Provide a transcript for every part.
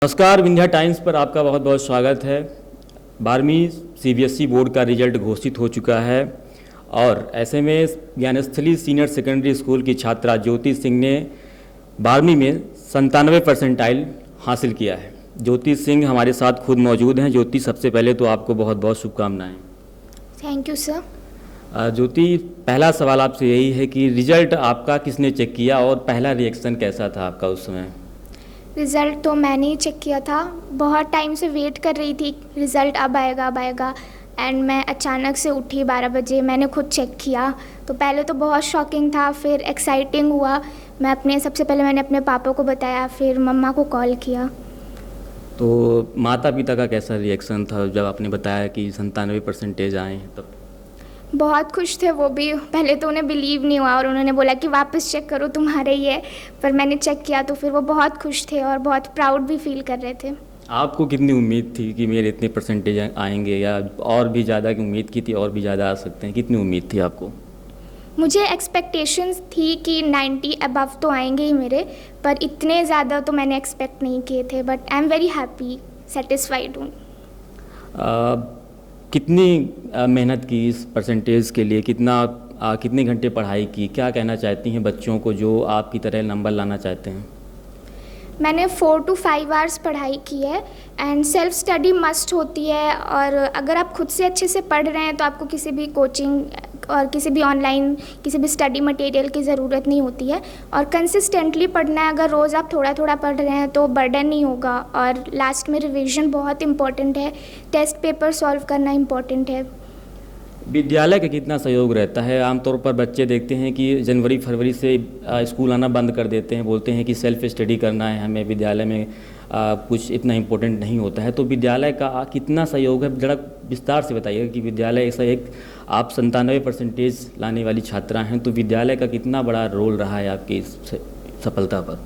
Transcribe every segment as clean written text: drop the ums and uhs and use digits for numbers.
नमस्कार, विंध्या टाइम्स पर आपका बहुत बहुत स्वागत है। 12वीं सीबीएसई बोर्ड का रिजल्ट घोषित हो चुका है और ऐसे में ज्ञानस्थली सीनियर सेकेंडरी स्कूल की छात्रा ज्योति सिंह ने 12वीं में 97 परसेंटाइल हासिल किया है। ज्योति सिंह हमारे साथ खुद मौजूद हैं। ज्योति, सबसे पहले तो आपको बहुत बहुत शुभकामनाएं। Thank you sir. ज्योति, पहला सवाल आपसे यही है कि रिजल्ट आपका किसने चेक किया और पहला रिएक्शन कैसा था आपका उस समय? रिज़ल्ट तो मैंने ही चेक किया था। बहुत टाइम से वेट कर रही थी, रिज़ल्ट अब आएगा एंड मैं अचानक से उठी 12 बजे। मैंने खुद चेक किया तो पहले तो बहुत शॉकिंग था, फिर एक्साइटिंग हुआ। सबसे पहले मैंने अपने पापा को बताया, फिर मम्मा को कॉल किया। तो माता पिता का कैसा रिएक्शन था जब आपने बताया कि 97 परसेंटेज आए हैं तब? बहुत खुश थे वो भी। पहले तो उन्हें बिलीव नहीं हुआ और उन्होंने बोला कि वापस चेक करो, तुम्हारे ही है। पर मैंने चेक किया तो फिर वो बहुत खुश थे और बहुत प्राउड भी फील कर रहे थे। आपको कितनी उम्मीद थी कि मेरे इतने परसेंटेज आएंगे, या और भी ज़्यादा की उम्मीद की थी और भी ज़्यादा आ सकते हैं? कितनी उम्मीद थी आपको? मुझे एक्सपेक्टेशंस थी कि 90 अबव तो आएंगे ही मेरे, पर इतने ज़्यादा तो मैंने एक्सपेक्ट नहीं किए थे। But I am very happy, satisfied हूँ। कितनी मेहनत की इस परसेंटेज के लिए? कितने घंटे पढ़ाई की? क्या कहना चाहती हैं बच्चों को जो आपकी तरह नंबर लाना चाहते हैं? मैंने 4 to 5 आवर्स पढ़ाई की है एंड सेल्फ स्टडी मस्ट होती है। और अगर आप खुद से अच्छे से पढ़ रहे हैं तो आपको किसी भी कोचिंग और किसी भी ऑनलाइन किसी भी स्टडी मटेरियल की ज़रूरत नहीं होती है। और कंसिस्टेंटली पढ़ना है। अगर रोज़ आप थोड़ा थोड़ा पढ़ रहे हैं तो बर्डन नहीं होगा। और लास्ट में रिवीजन बहुत इंपॉर्टेंट है। टेस्ट पेपर सॉल्व करना इंपॉर्टेंट है। विद्यालय का कितना सहयोग रहता है? आमतौर पर बच्चे देखते हैं कि जनवरी फरवरी से स्कूल आना बंद कर देते हैं, बोलते हैं कि सेल्फ स्टडी करना है हमें, विद्यालय में कुछ इतना इम्पोर्टेंट नहीं होता है। तो विद्यालय का कितना सहयोग है? ज़रा विस्तार से बताइएगा कि विद्यालय ऐसा एक, आप 97 परसेंटेज लाने वाली छात्रा हैं, तो विद्यालय का कितना बड़ा रोल रहा है आपकी इस सफलता पर?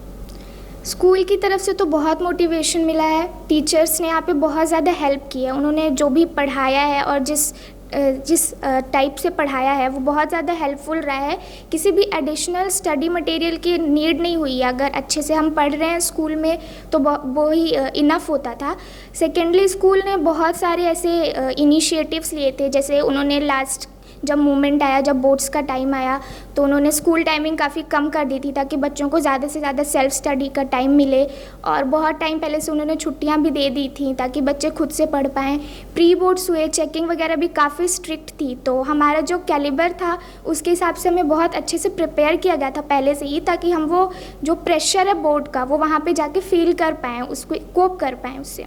स्कूल की तरफ से तो बहुत मोटिवेशन मिला है। टीचर्स ने यहाँ पे बहुत ज़्यादा हेल्प की है। उन्होंने जो भी पढ़ाया है और जिस टाइप से पढ़ाया है वो बहुत ज़्यादा हेल्पफुल रहा है। किसी भी एडिशनल स्टडी मटेरियल की नीड नहीं हुई है। अगर अच्छे से हम पढ़ रहे हैं स्कूल में तो वो ही इनफ होता था। सेकेंडली स्कूल ने बहुत सारे ऐसे इनिशिएटिव्स लिए थे, जैसे उन्होंने लास्ट जब मूवमेंट आया, जब बोर्ड्स का टाइम आया, तो उन्होंने स्कूल टाइमिंग काफ़ी कम कर दी थी ताकि बच्चों को ज़्यादा से ज़्यादा सेल्फ स्टडी का टाइम मिले। और बहुत टाइम पहले से उन्होंने छुट्टियां भी दे दी थी ताकि बच्चे खुद से पढ़ पाएँ। प्री बोर्ड्स हुए, चेकिंग वगैरह भी काफ़ी स्ट्रिक्ट थी। तो हमारा जो कैलिबर था उसके हिसाब से हमें बहुत अच्छे से प्रिपेयर किया गया था पहले से ही, ताकि हम वो जो प्रेशर है बोर्ड का वो वहाँ पर जाके फील कर पाएँ, उसको कोप कर पाएँ उससे।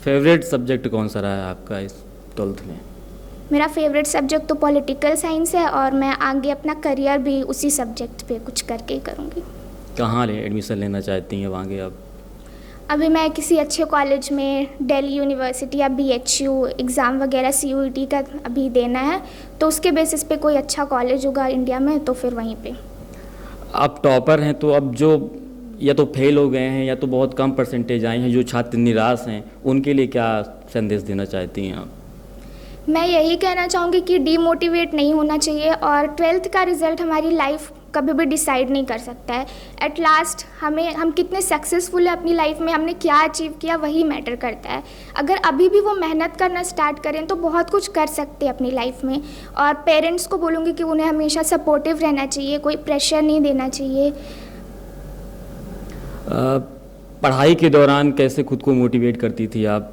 फेवरेट सब्जेक्ट कौन सा रहा है आपका इस 12th में? मेरा फेवरेट सब्जेक्ट तो पॉलिटिकल साइंस है और मैं आगे अपना करियर भी उसी सब्जेक्ट पे कुछ करके ही करूँगी। कहाँ एडमिशन लेना चाहती हैं आगे आप? अभी मैं किसी अच्छे कॉलेज में, दिल्ली यूनिवर्सिटी या BHU एग्ज़ाम वगैरह CUET का अभी देना है, तो उसके बेसिस पे कोई अच्छा कॉलेज होगा इंडिया में तो फिर वहीं पे। आप टॉपर हैं, तो अब जो या तो फेल हो गए हैं या तो बहुत कम परसेंटेज आए हैं, जो छात्र निराश हैं, उनके लिए क्या संदेश देना चाहती हैं आप? मैं यही कहना चाहूँगी कि डीमोटिवेट नहीं होना चाहिए। और 12th का रिज़ल्ट हमारी लाइफ कभी भी डिसाइड नहीं कर सकता है। एट लास्ट हम कितने सक्सेसफुल हैं अपनी लाइफ में, हमने क्या अचीव किया, वही मैटर करता है। अगर अभी भी वो मेहनत करना स्टार्ट करें तो बहुत कुछ कर सकते हैं अपनी लाइफ में। और पेरेंट्स को बोलूँगी कि उन्हें हमेशा सपोर्टिव रहना चाहिए, कोई प्रेशर नहीं देना चाहिए। पढ़ाई के दौरान कैसे खुद को मोटिवेट करती थी आप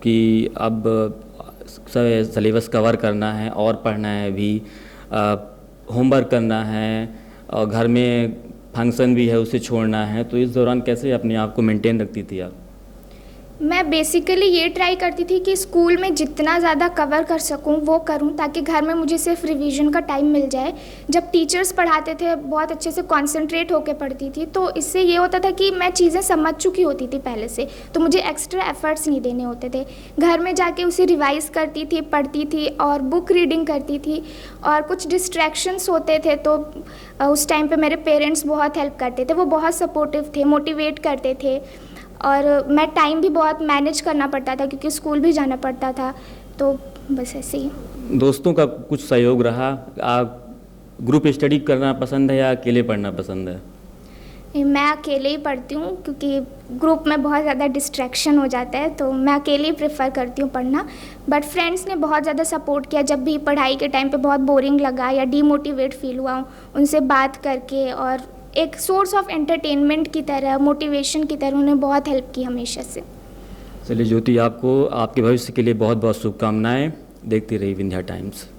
कि अब सिलेबस कवर करना है और पढ़ना है भी, होमवर्क करना है और घर में फंक्शन भी है उसे छोड़ना है, तो इस दौरान कैसे अपने आप को मेंटेन रखती थी आप? मैं बेसिकली ये ट्राई करती थी कि स्कूल में जितना ज़्यादा कवर कर सकूं वो करूं, ताकि घर में मुझे सिर्फ रिवीजन का टाइम मिल जाए। जब टीचर्स पढ़ाते थे बहुत अच्छे से कंसंट्रेट होकर पढ़ती थी, तो इससे ये होता था कि मैं चीज़ें समझ चुकी होती थी पहले से, तो मुझे एक्स्ट्रा एफर्ट्स नहीं देने होते थे। घर में जाके उसे रिवाइज़ करती थी, पढ़ती थी और बुक रीडिंग करती थी। और कुछ डिस्ट्रैक्शंस होते थे तो उस टाइम पर मेरे पेरेंट्स बहुत हेल्प करते थे, वो बहुत सपोर्टिव थे, मोटिवेट करते थे। और मैं टाइम भी बहुत मैनेज करना पड़ता था क्योंकि स्कूल भी जाना पड़ता था, तो बस ऐसे ही। दोस्तों का कुछ सहयोग रहा? आप ग्रुप स्टडी करना पसंद है या अकेले पढ़ना पसंद है? मैं अकेले ही पढ़ती हूँ क्योंकि ग्रुप में बहुत ज़्यादा डिस्ट्रैक्शन हो जाता है, तो मैं अकेले ही प्रेफर करती हूँ पढ़ना। बट फ्रेंड्स ने बहुत ज़्यादा सपोर्ट किया, जब भी पढ़ाई के टाइम पे बहुत बोरिंग लगा या डीमोटिवेट फील हुआ, उनसे बात करके और एक सोर्स ऑफ एंटरटेनमेंट की तरह, मोटिवेशन की तरह उन्होंने बहुत हेल्प की हमेशा से। चलिए ज्योति, आपको आपके भविष्य के लिए बहुत बहुत शुभकामनाएं। देखती रही विंध्या टाइम्स।